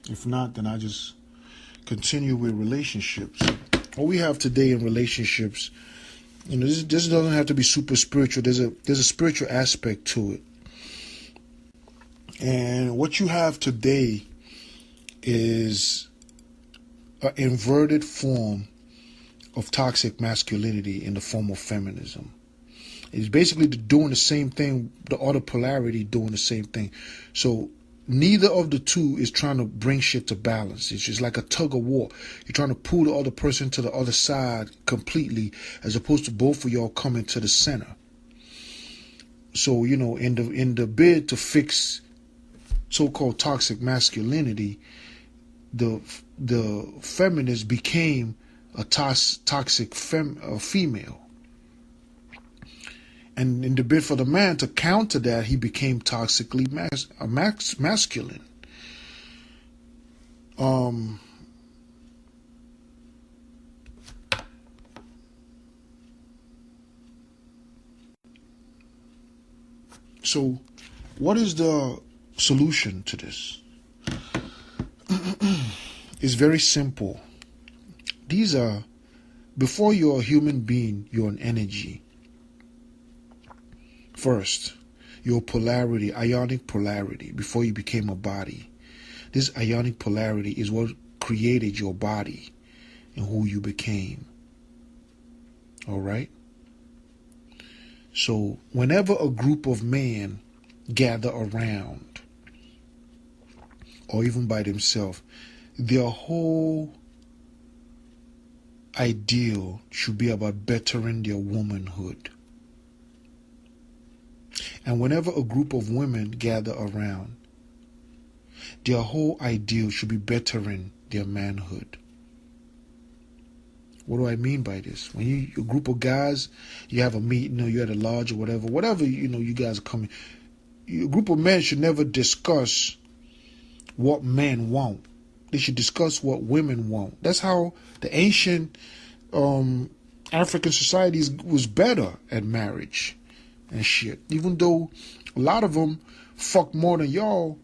If not, then I just continue with relationships. What we have today in relationships, this doesn't have to be super spiritual. There's a spiritual aspect to it. And what you have today is an inverted form of toxic masculinity in the form of feminism. It's basically doing the same thing, the other polarity doing the same thing. So neither of the two is trying to bring shit to balance. It's just like a tug of war. You're trying to pull the other person to the other side completely, as opposed to both of y'all coming to the center. So, in the bid to fix so-called toxic masculinity, the feminist became a toxic female. And in the bid for the man to counter that, he became toxically masculine. So, what is the solution to this? It's very simple. Before you're a human being, you're an energy. First, your polarity, ionic polarity, before you became a body. This ionic polarity is what created your body and who you became. All right? So, whenever a group of men gather around, or even by themselves, their whole ideal should be about bettering their womanhood. And whenever a group of women gather around, their whole ideal should be bettering their manhood. What do I mean by this? When a group of guys, you have a meeting, or you're at a lodge or whatever, you guys are coming. A group of men should never discuss what men want. They should discuss what women want. That's how the ancient African societies was better at marriage and shit. Even though a lot of them fucked more than y'all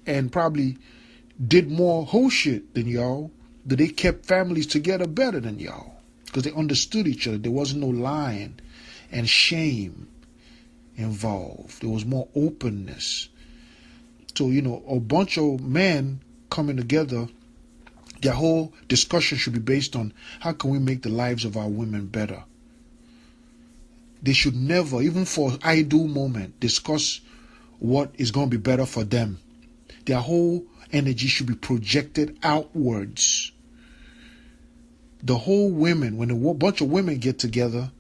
and probably did more whole shit than y'all, that they kept families together better than y'all because they understood each other. There wasn't no lying and shame involved. There was more openness. So, a bunch of men coming together, their whole discussion should be based on how can we make the lives of our women better. They should never, even for an idle moment, discuss what is going to be better for them. Their whole energy should be projected outwards. The whole women, when a bunch of women get together,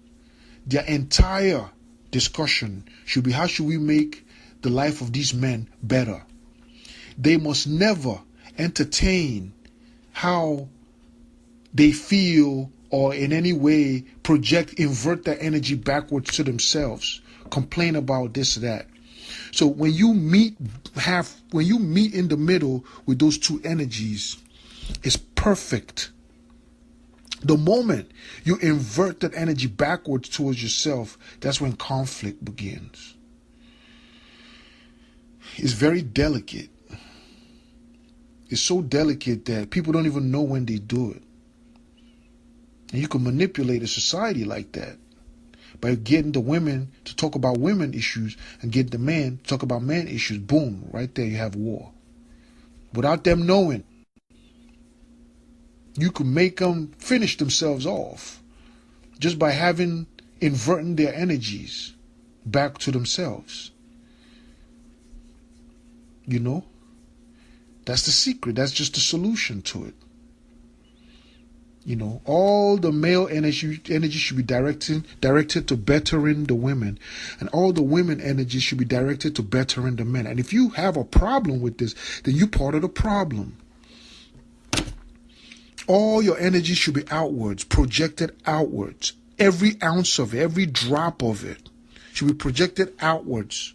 their entire discussion should be how should we make the life of these men better. They must never entertain how they feel or in any way invert their energy backwards to themselves, complain about this or that. So when you meet in the middle with those two energies, it's perfect. The moment you invert that energy backwards towards yourself, that's when conflict begins. It's very delicate. It's so delicate that people don't even know when they do it. And you can manipulate a society like that by getting the women to talk about women issues and get the men to talk about men issues. Boom, right there you have war. Without them knowing, you can make them finish themselves off just by inverting their energies back to themselves. That's the secret. That's just the solution to it. All the male energy should be directed to bettering the women, and all the women energy should be directed to bettering the men. And if you have a problem with this, then you're part of the problem. All your energy should be outwards, projected outwards. Every ounce of it, every drop of it should be projected outwards.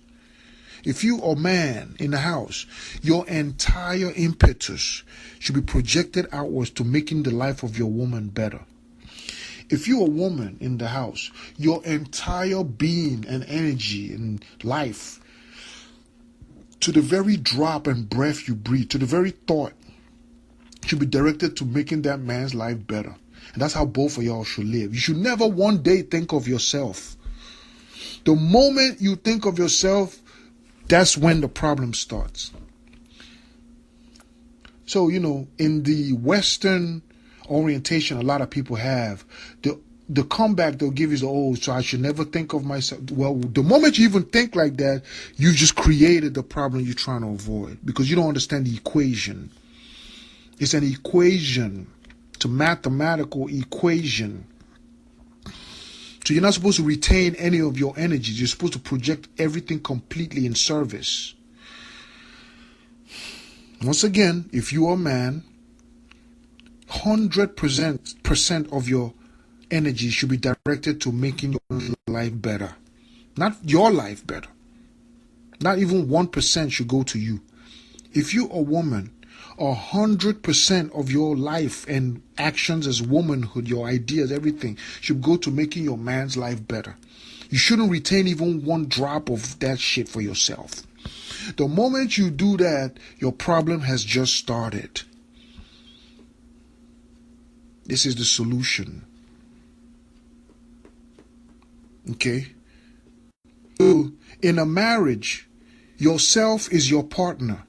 If you are a man in the house, your entire impetus should be projected outwards to making the life of your woman better. If you're a woman in the house, your entire being and energy and life, to the very drop and breath you breathe, to the very thought should be directed to making that man's life better. And that's how both of y'all should live. You should never one day think of yourself. The moment you think of yourself, that's when the problem starts. So, in the Western orientation a lot of people have, the comeback they'll give is, oh, so I should never think of myself. Well, the moment you even think like that, you just created the problem you're trying to avoid, because you don't understand the equation. It's an equation. It's a mathematical equation. So you're not supposed to retain any of your energies. You're supposed to project everything completely in service. Once again, if you are a man, 100% of your energy should be directed to making your life better. Not your life better. Not even 1% should go to you. If you're a woman, 100% of your life and actions as womanhood, your ideas, everything should go to making your man's life better. You shouldn't retain even one drop of that shit for yourself. The moment you do that, your problem has just started. This is the solution. Okay? So, in a marriage, yourself is your partner.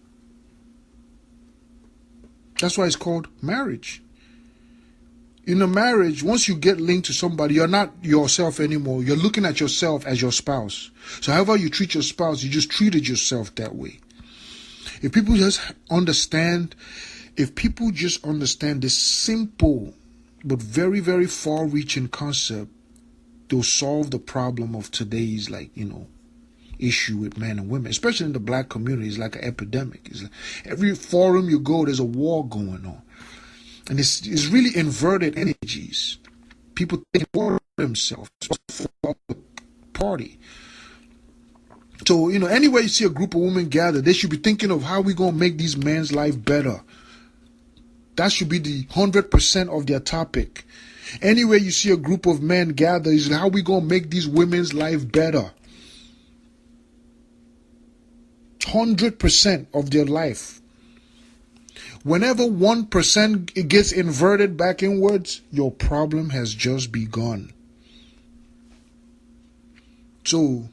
That's why it's called marriage. In a marriage, once you get linked to somebody, you're not yourself anymore. You're looking at yourself as your spouse. So however you treat your spouse, you just treated yourself that way. If people just understand this simple but very, very far-reaching concept, they'll solve the problem of today's, issue with men and women, especially in the black community. It's like an epidemic. It's like every forum you go, there's a war going on. And it's really inverted energies. People think for themselves, for the party. So, anywhere you see a group of women gather, they should be thinking of how we going to make these men's life better. That should be the 100% of their topic. Anywhere you see a group of men gather, is how we going to make these women's life better. 100% of their life. Whenever 1% it gets inverted back inwards, your problem has just begun. So,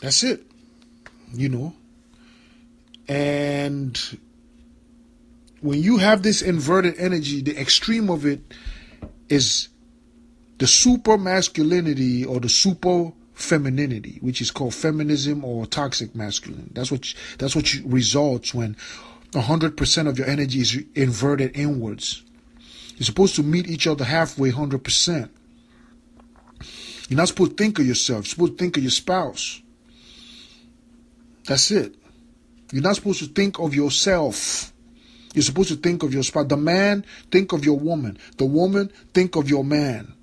that's it. And when you have this inverted energy, the extreme of it is the super masculinity or the super femininity, which is called feminism or toxic masculine. That's what results when 100% of your energy is inverted inwards. You're supposed to meet each other halfway, 100%. You're not supposed to think of yourself. You're supposed to think of your spouse. That's it. You're not supposed to think of yourself. You're supposed to think of your spouse. The man, think of your woman. The woman, think of your man.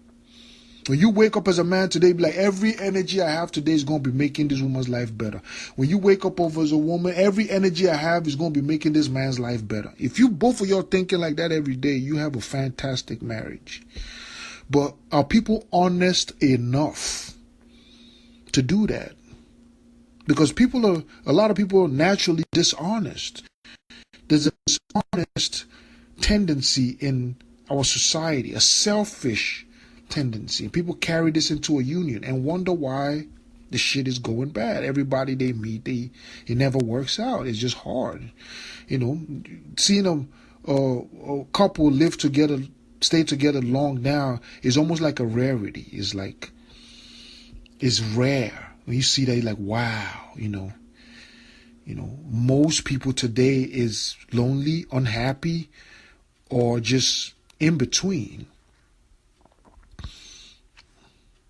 When you wake up as a man today, be like, every energy I have today is going to be making this woman's life better. When you wake up over as a woman, every energy I have is going to be making this man's life better. If you both of y'all thinking like that every day, you have a fantastic marriage. But are people honest enough to do that? Because a lot of people are naturally dishonest. There's a dishonest tendency in our society, a selfish tendency. People carry this into a union and wonder why the shit is going bad. Everybody they meet, it never works out. It's just hard. Seeing a couple live together, stay together long now is almost like a rarity. It's rare. When you see that, you're like, wow, most people today is lonely, unhappy, or just in between.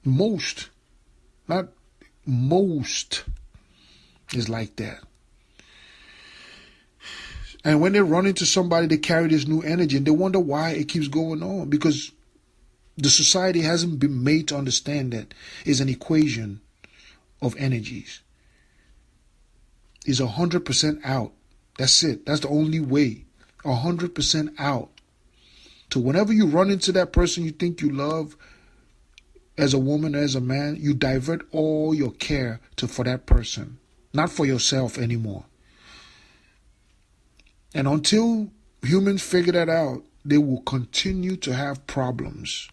Most, not most, is like that. And when they run into somebody, they carry this new energy and they wonder why it keeps going on. Because the society hasn't been made to understand that it's an equation of energies. Is 100% out. That's it. That's the only way. 100% out. So whenever you run into that person you think you love, as a woman, as a man, you divert all your care for that person, not for yourself anymore. And until humans figure that out, they will continue to have problems.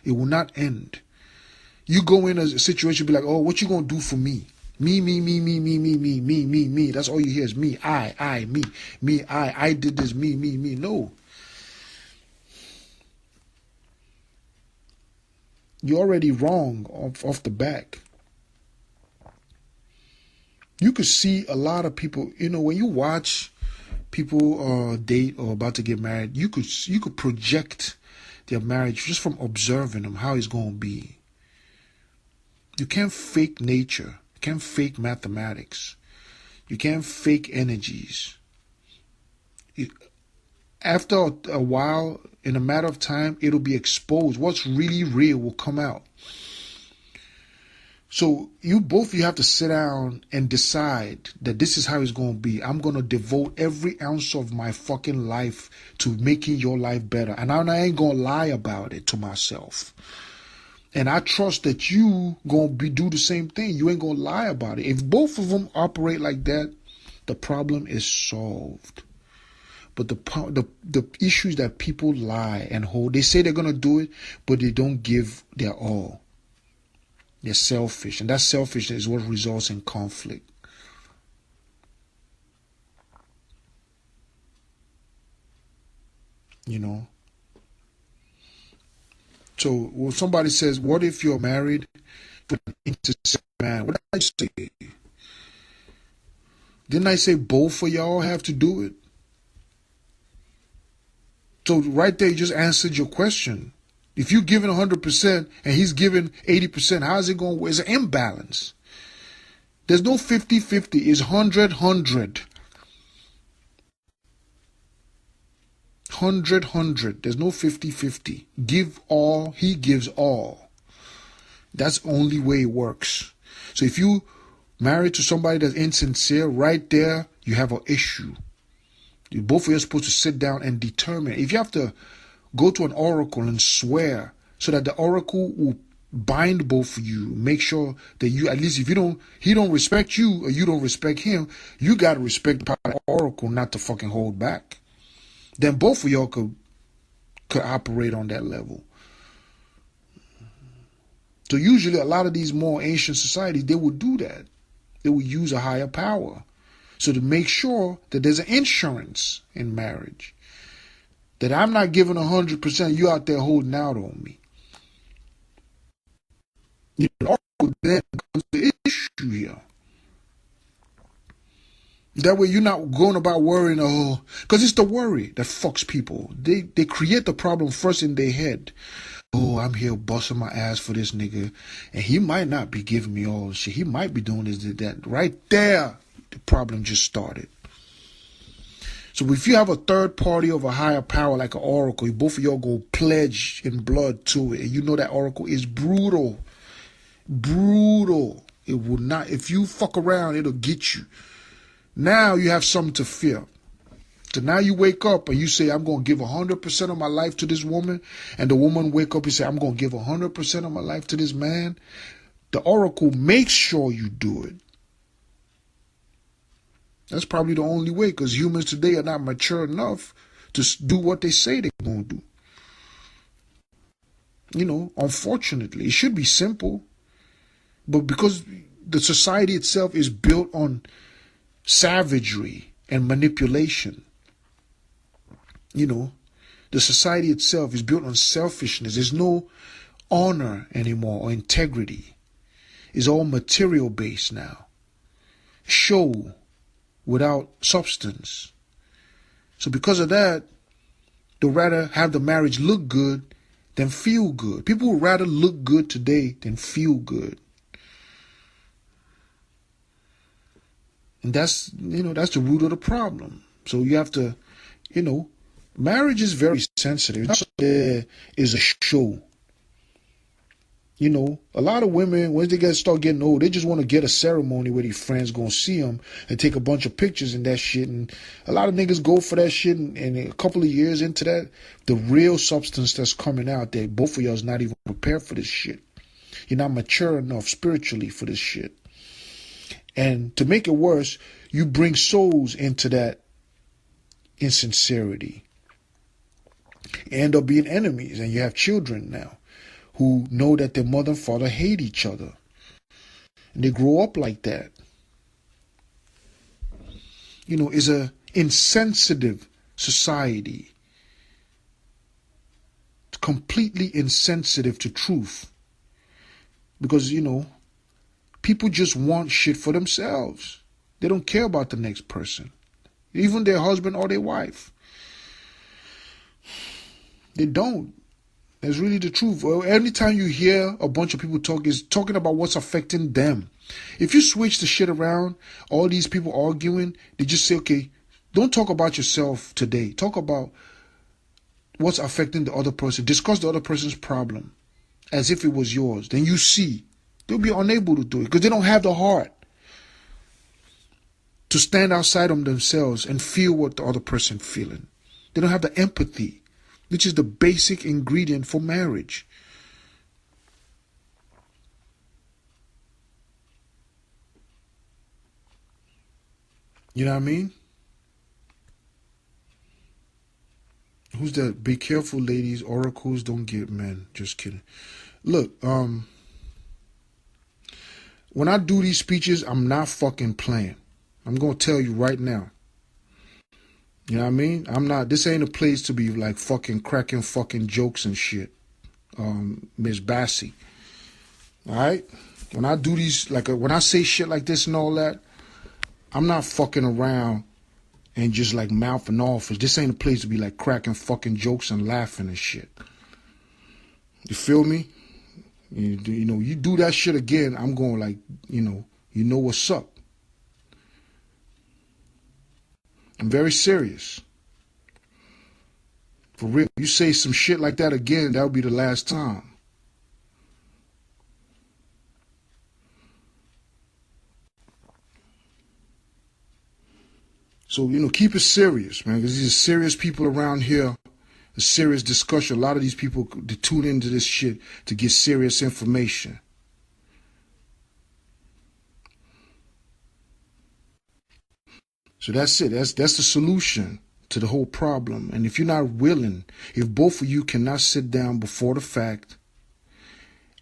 It will not end. You go in a situation, be like, oh, what you gonna do for me? Me, me, me, me, me, me, me, me, me, me. That's all you hear is me, I, me, I did this, me, me, me. No. You're already wrong off the back. You could see a lot of people, when you watch people date or about to get married, you could project their marriage just from observing them, how it's going to be. You can't fake nature. You can't fake mathematics. You can't fake energies. After a while, in a matter of time, it'll be exposed. What's really real will come out. So you have to sit down and decide that this is how it's going to be. I'm going to devote every ounce of my fucking life to making your life better. And I ain't going to lie about it to myself. And I trust that you going to do the same thing. You ain't going to lie about it. If both of them operate like that, the problem is solved. But the issues that people lie and hold, they say they're going to do it, but they don't give their all. They're selfish, and that selfishness is what results in conflict. So when somebody says, what if you're married with an intersex man? What did I say? Didn't I say both of y'all have to do it? So right there, you just answered your question. If you're giving 100% and he's giving 80%, how's it going to work? It's an imbalance. There's no 50-50. It's 100-100. 100-100. There's no 50-50. Give all, he gives all. That's the only way it works. So if you married to somebody that's insincere, right there, you have an issue. Both of you are supposed to sit down and determine. If you have to go to an oracle and swear so that the oracle will bind both of you, make sure that you, at least if he don't respect you or you don't respect him, you got to respect the power of the oracle not to fucking hold back. Then both of y'all could operate on that level. So usually a lot of these more ancient societies, they would do that. They would use a higher power. So to make sure that there's an insurance in marriage. That I'm not giving 100%, you out there holding out on me. That becomes the issue here. That way you're not going about worrying, because it's the worry that fucks people. They create the problem first in their head. Oh, I'm here busting my ass for this nigga, and he might not be giving me all the shit. He might be doing this, that. Right there, the problem just started. So if you have a third party of a higher power like an oracle, both of y'all go pledge in blood to it, and you know that oracle is brutal. Brutal. It will not, if you fuck around, it'll get you. Now you have something to fear. So now you wake up and you say, I'm going to give 100% of my life to this woman. And the woman wake up and say, I'm going to give 100% of my life to this man. The oracle makes sure you do it. That's probably the only way, because humans today are not mature enough to do what they say they're going to do. Unfortunately, it should be simple. But because the society itself is built on savagery and manipulation, the society itself is built on selfishness. There's no honor anymore or integrity. It's all material based now. Show without substance. So because of that, they'll rather have the marriage look good than feel good. People would rather look good today than feel good. And that's the root of the problem. So you have to, marriage is very sensitive. There is a show. A lot of women, once they start getting old, they just want to get a ceremony where their friends going to see them and take a bunch of pictures and that shit. And a lot of niggas go for that shit. And a couple of years into that, the real substance that's coming out there, both of y'all is not even prepared for this shit. You're not mature enough spiritually for this shit. And to make it worse, you bring souls into that insincerity. You end up being enemies, and you have children now who know that their mother and father hate each other. And they grow up like that. It's a insensitive society. It's completely insensitive to truth. Because, people just want shit for themselves. They don't care about the next person. Even their husband or their wife. They don't. That's really the truth. Well, anytime you hear a bunch of people talk, is talking about what's affecting them. If you switch the shit around, all these people arguing, they just say, okay, don't talk about yourself today. Talk about what's affecting the other person. Discuss the other person's problem as if it was yours. Then you see. They'll be unable to do it because they don't have the heart to stand outside of themselves and feel what the other person feeling. They don't have the empathy, which is the basic ingredient for marriage. You know what I mean? Who's that? Be careful, ladies. Oracles don't get men. Just kidding. Look, when I do these speeches, I'm not fucking playing. I'm going to tell you right now. You know what I mean? I'm not, this ain't a place to be like fucking cracking fucking jokes and shit. Miss Bassie. Alright? When I do these, when I say shit like this and all that, I'm not fucking around and just like mouthing off. This ain't a place to be like cracking fucking jokes and laughing and shit. You feel me? You do that shit again, I'm going like, you know what's up. I'm very serious. For real. You say some shit like that again, that'll be the last time. So, keep it serious, man, because these are serious people around here. A serious discussion. A lot of these people, they tune into this shit to get serious information. So that's it. That's the solution to the whole problem. And if you're not willing, if both of you cannot sit down before the fact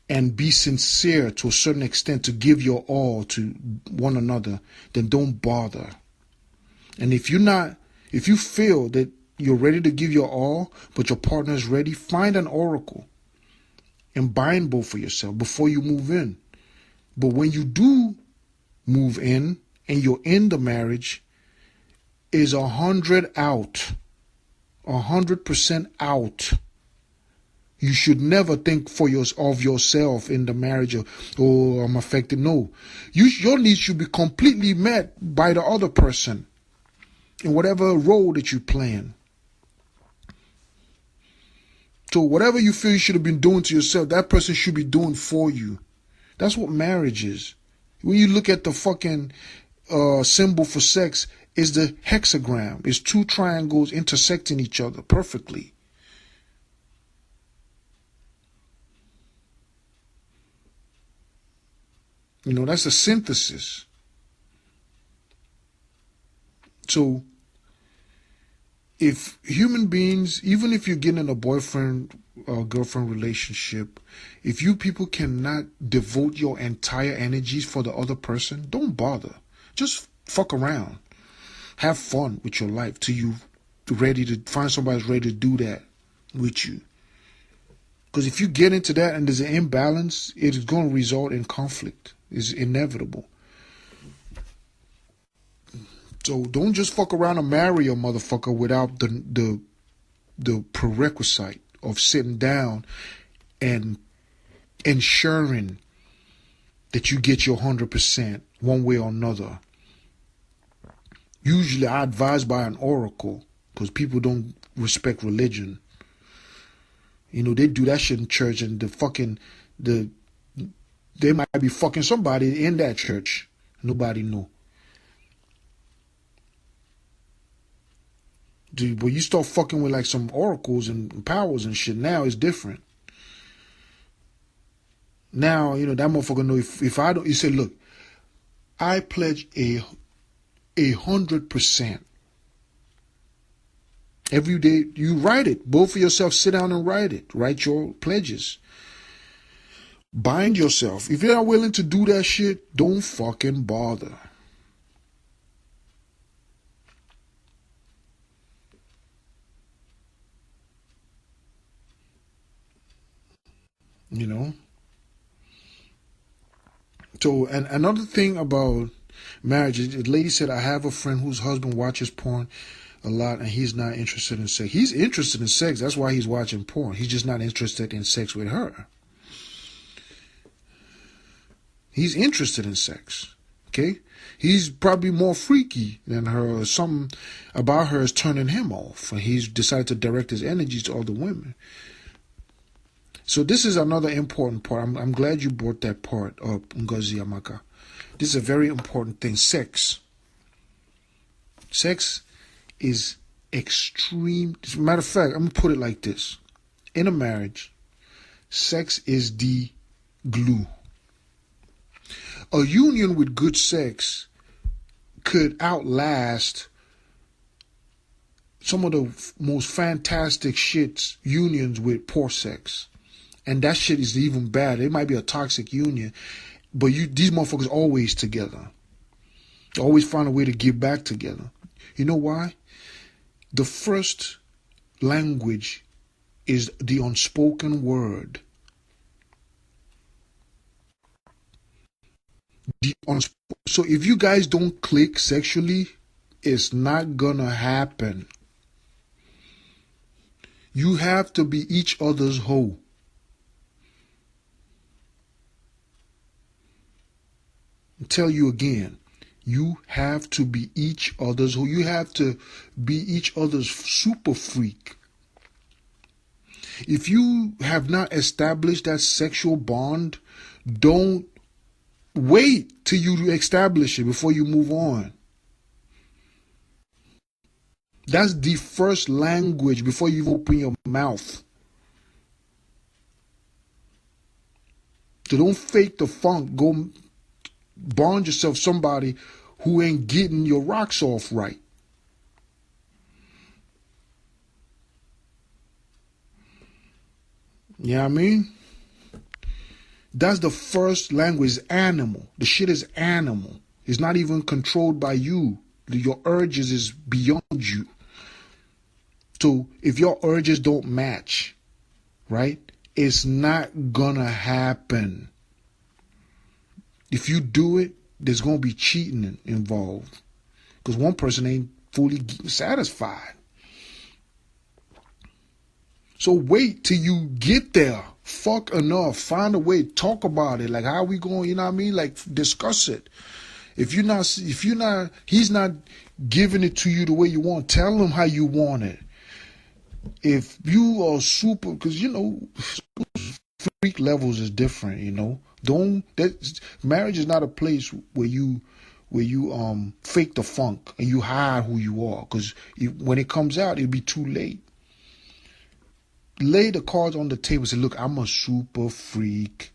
and be sincere to a certain extent to give your all to one another, then don't bother. And if you feel that you're ready to give your all, but your partner is ready, find an oracle and bind both for yourself before you move in. But when you do move in and you're in the marriage, is 100 out, 100% out. You should never think of yourself in the marriage of, oh, I'm affected. No, your needs should be completely met by the other person in whatever role that you playing. So whatever you feel you should have been doing to yourself, that person should be doing for you. That's what marriage is. When you look at the fucking symbol for sex, is the hexagram. It's two triangles intersecting each other perfectly. That's a synthesis. So if human beings, even if you're getting in a boyfriend or girlfriend relationship, if you people cannot devote your entire energies for the other person, don't bother. Just fuck around. Have fun with your life till you ready to find somebody who's ready to do that with you. Because if you get into that and there's an imbalance, it is going to result in conflict. It's inevitable. So don't just fuck around and marry a motherfucker without the prerequisite of sitting down and ensuring that you get your 100% one way or another. Usually I advise by an oracle because people don't respect religion. They do that shit in church and they might be fucking somebody in that church. Nobody know. Dude, but you start fucking with like some oracles and powers and shit, now it's different. Now, that motherfucker know if I don't, you say, look, I pledge 100% Every day you write it. Both of yourself sit down and write it. Write your pledges. Bind yourself. If you're not willing to do that shit, don't fucking bother. You know? So, and another thing about marriage, the lady said, I have a friend whose husband watches porn a lot and he's not interested in sex. He's interested in sex. That's why he's watching porn. He's just not interested in sex with her. He's interested in sex. Okay? He's probably more freaky than her, or something about her is turning him off. And he's decided to direct his energies to other women. So this is another important part. I'm glad you brought that part up, Ngozi Amaka. This is a very important thing. Sex. Sex is extreme. As a matter of fact, I'm going to put it like this. In a marriage, sex is the glue. A union with good sex could outlast some of the most fantastic shits unions with poor sex. And that shit is even bad. It might be a toxic union, but these motherfuckers always together. They always find a way to get back together. You know why? The first language is the unspoken word. So if you guys don't click sexually, it's not gonna happen. You have to be each other's hoe. I'll tell you again, you have to be each other's hoe. You have to be each other's super freak. If you have not established that sexual bond, don't wait till you establish it before you move on. That's the first language before you open your mouth. So don't fake the funk. Go bond yourself somebody who ain't getting your rocks off right. You know what I mean? That's the first language. Animal. The shit is animal. It's not even controlled by you. Your urges is beyond you. So if your urges don't match, right, it's not gonna happen. If you do it, there's gonna be cheating involved. Because one person ain't fully satisfied. So wait till you get there. Fuck enough. Find a way. Talk about it. Like, how we going, you know what I mean? Like, discuss it. If he's not giving it to you the way you want, tell him how you want it. If you are super, because, freak levels is different, marriage is not a place where you fake the funk and you hide who you are. Because when it comes out, it'll be too late. Lay the cards on the table and say, look, I'm a super freak.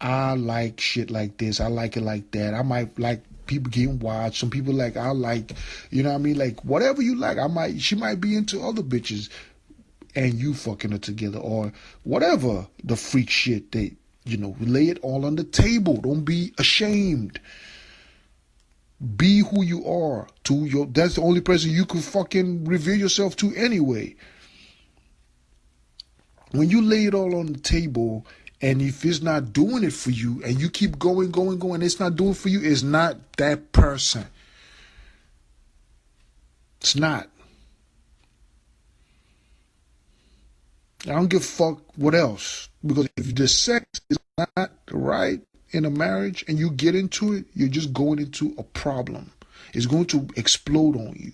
I like shit like this. I like it like that. I might like people getting watched. Some people I like, you know what I mean? Like, whatever you like, she might be into other bitches and you fucking her together or whatever the freak shit lay it all on the table. Don't be ashamed. Be who you are that's the only person you can fucking reveal yourself to anyway. When you lay it all on the table, and if it's not doing it for you, and you keep going, it's not doing it for you, it's not that person. It's not. I don't give a fuck what else. Because if the sex is not right in a marriage and you get into it, you're just going into a problem. It's going to explode on you.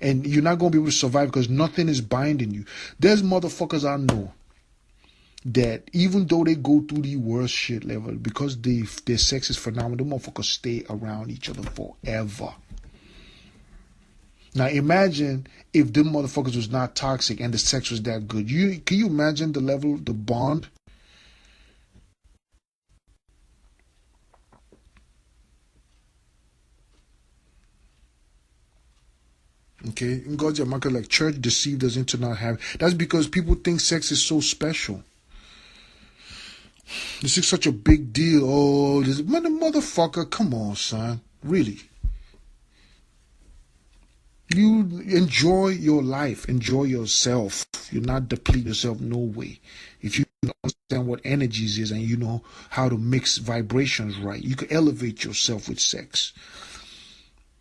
And you're not going to be able to survive because nothing is binding you. There's motherfuckers I know that even though they go through the worst shit level, because their sex is phenomenal, motherfuckers stay around each other forever. Now imagine if them motherfuckers was not toxic and the sex was that good. Can you imagine the level, the bond? Okay, in God's market, like church deceived us into not having. That's because people think sex is so special. This is such a big deal. Oh, this motherfucker, come on, son. Really. You enjoy your life, enjoy yourself. You're not depleting yourself, no way. If you understand what energies is and you know how to mix vibrations right, you can elevate yourself with sex.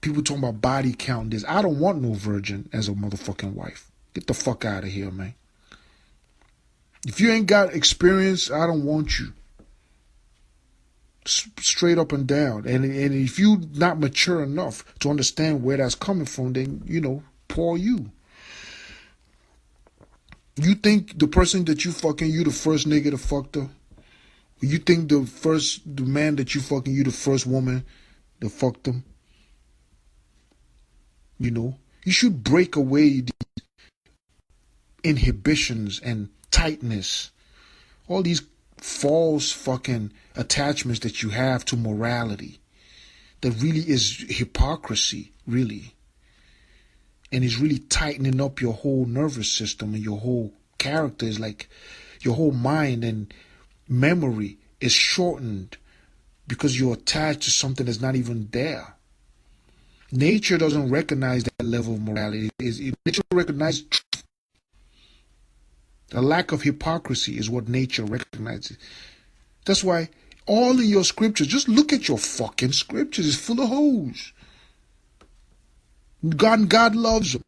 People talking about body count. This, I don't want no virgin as a motherfucking wife. Get the fuck out of here, man. If you ain't got experience, I don't want you. Straight up and down. And if you not mature enough to understand where that's coming from, then, you know, poor you. You think the person that you fucking, you the first nigga to fuck her? You think the man that you fucking, you the first woman that fucked them? You know, you should break away the inhibitions and tightness, all these false fucking attachments that you have to morality that really is hypocrisy, really. And is really tightening up your whole nervous system and your whole character. Is like your whole mind and memory is shortened because you're attached to something that's not even there. Nature doesn't recognize that level of morality. Nature recognizes truth. The lack of hypocrisy is what nature recognizes. That's why all in your scriptures, just look at your fucking scriptures, it's full of hoes. God loves them.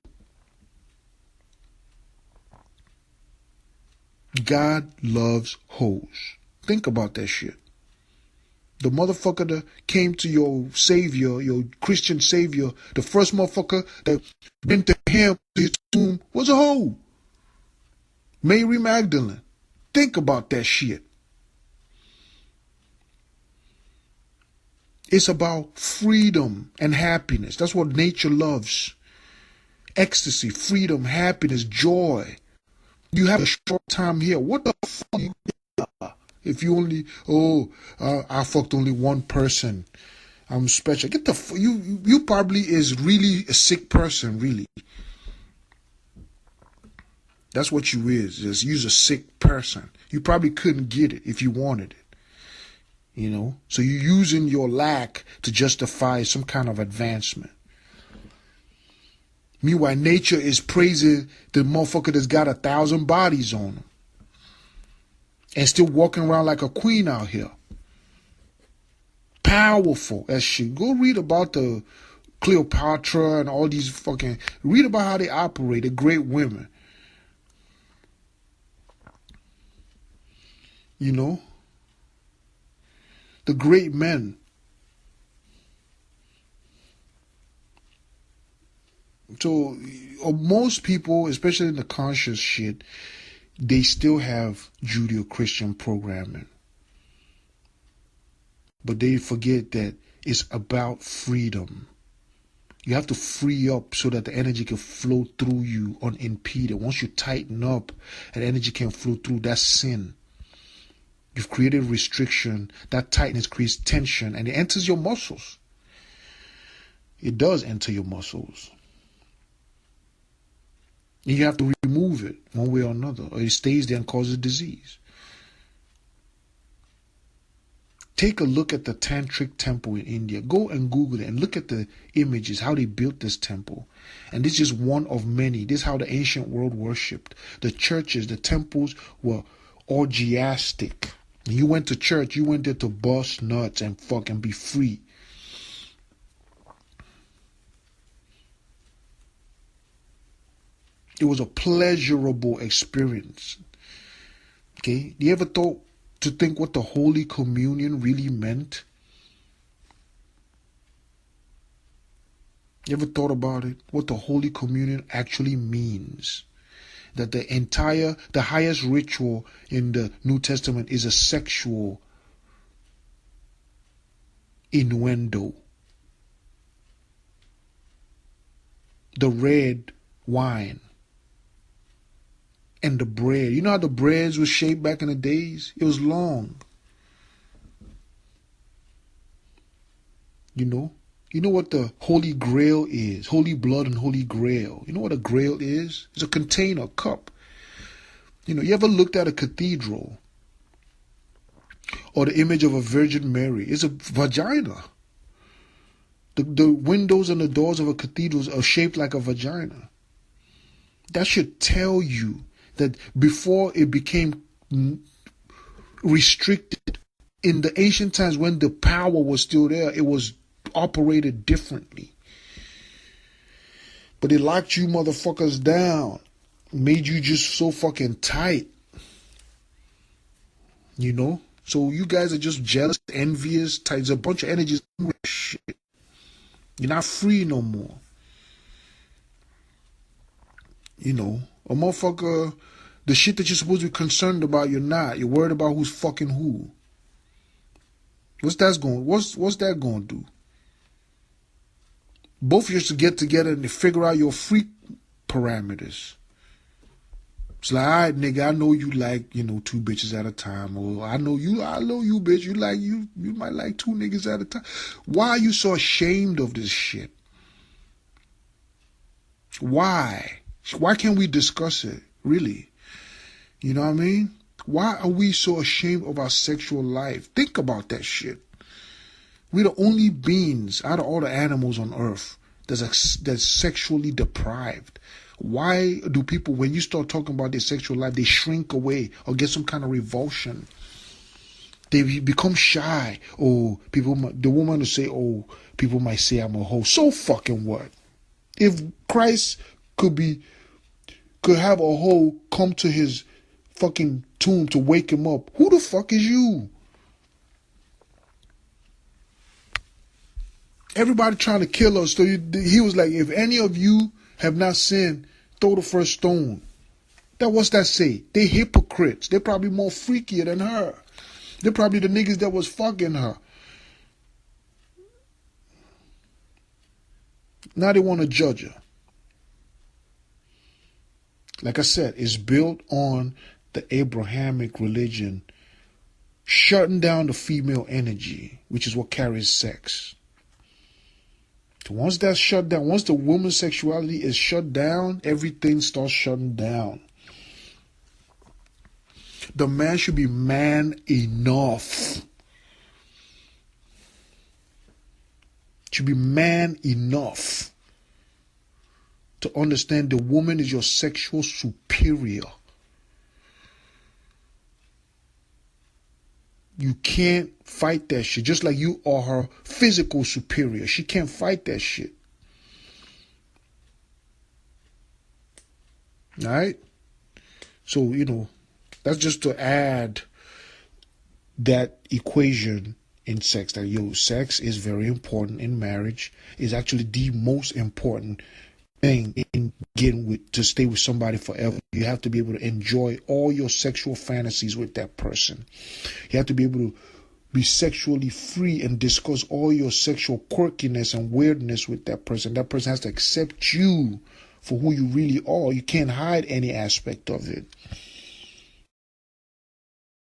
God loves hoes. Think about that shit. The motherfucker that came to your savior, your Christian savior, the first motherfucker that went to him, to his tomb, was a hoe. Mary Magdalene. Think about that shit. It's about freedom and happiness. That's what nature loves. Ecstasy, freedom, happiness, joy. You have a short time here. What the fuck you get? If you only, I fucked only one person. I'm special. Get the you probably is really a sick person, really. That's what you is. Just you's a sick person. You probably couldn't get it if you wanted it. You know? So you're using your lack to justify some kind of advancement. Meanwhile, nature is praising the motherfucker that's got 1,000 bodies on him. And still walking around like a queen out here. Powerful as shit. Go read about the Cleopatra and all these fucking... Read about how they operate. They're great women. You know? The great men. So most people, especially in the conscious shit, they still have Judeo-Christian programming. But they forget that it's about freedom. You have to free up so that the energy can flow through you unimpeded. Once you tighten up and energy can flow through, that's sin. You've created restriction. That tightness creates tension and it enters your muscles. It does enter your muscles. And you have to remove it one way or another, or it stays there and causes disease. Take a look at the Tantric temple in India. Go and Google it and look at the images, how they built this temple. And this is just one of many. This is how the ancient world worshipped. The churches, the temples were orgiastic. You went to church, you went there to bust nuts and fuck and be free. It was a pleasurable experience. Okay? Do you ever thought to think what the Holy Communion really meant? You ever thought about it? What the Holy Communion actually means? That the highest ritual in the New Testament is a sexual innuendo. The red wine and the bread. You know how the breads were shaped back in the days? It was long. You know? You know what the Holy Grail is? Holy blood and Holy Grail. You know what a grail is? It's a container, a cup. You ever looked at a cathedral or the image of a Virgin Mary? It's a vagina. The windows and the doors of a cathedral are shaped like a vagina. That should tell you that before it became restricted, in the ancient times when the power was still there, it was operated differently. But it locked you motherfuckers down, made you just so fucking tight. So you guys are just jealous, envious, tight. There's a bunch of energies. Shit. You're not free no more. A motherfucker, the shit that you're supposed to be concerned about, you're not. You're worried about who's fucking who. What's that going to do? Both of you should get together and figure out your freak parameters. It's like, all right, nigga, I know you like, 2 bitches at a time. Or I know you, bitch. You might like 2 niggas at a time. Why are you so ashamed of this shit? Why? Why can't we discuss it? Really? You know what I mean? Why are we so ashamed of our sexual life? Think about that shit. We're the only beings out of all the animals on earth that's sexually deprived. Why do people, when you start talking about their sexual life, they shrink away or get some kind of revulsion? They become shy. The woman will say, people might say I'm a hoe. So fucking what? If Christ could have a hoe come to his fucking tomb to wake him up, who the fuck is you? Everybody trying to kill us. So he was like, if any of you have not sinned, throw the first stone. What's that say? They hypocrites. They're probably more freakier than her. They're probably the niggas that was fucking her. Now they want to judge her. Like I said, it's built on the Abrahamic religion, shutting down the female energy, which is what carries sex. So once that's shut down, once the woman's sexuality is shut down, everything starts shutting down. The man should be man enough. Should be man enough to understand the woman is your sexual superior. You can't fight that shit. Just like you are her physical superior. She can't fight that shit. Alright? So, that's just to add that equation in sex. That, sex is very important in marriage. It's actually the most important thing in getting to stay with somebody forever. You have to be able to enjoy all your sexual fantasies with that person. You have to be able to be sexually free and discuss all your sexual quirkiness and weirdness with that person. That person has to accept you for who you really are. You can't hide any aspect of it.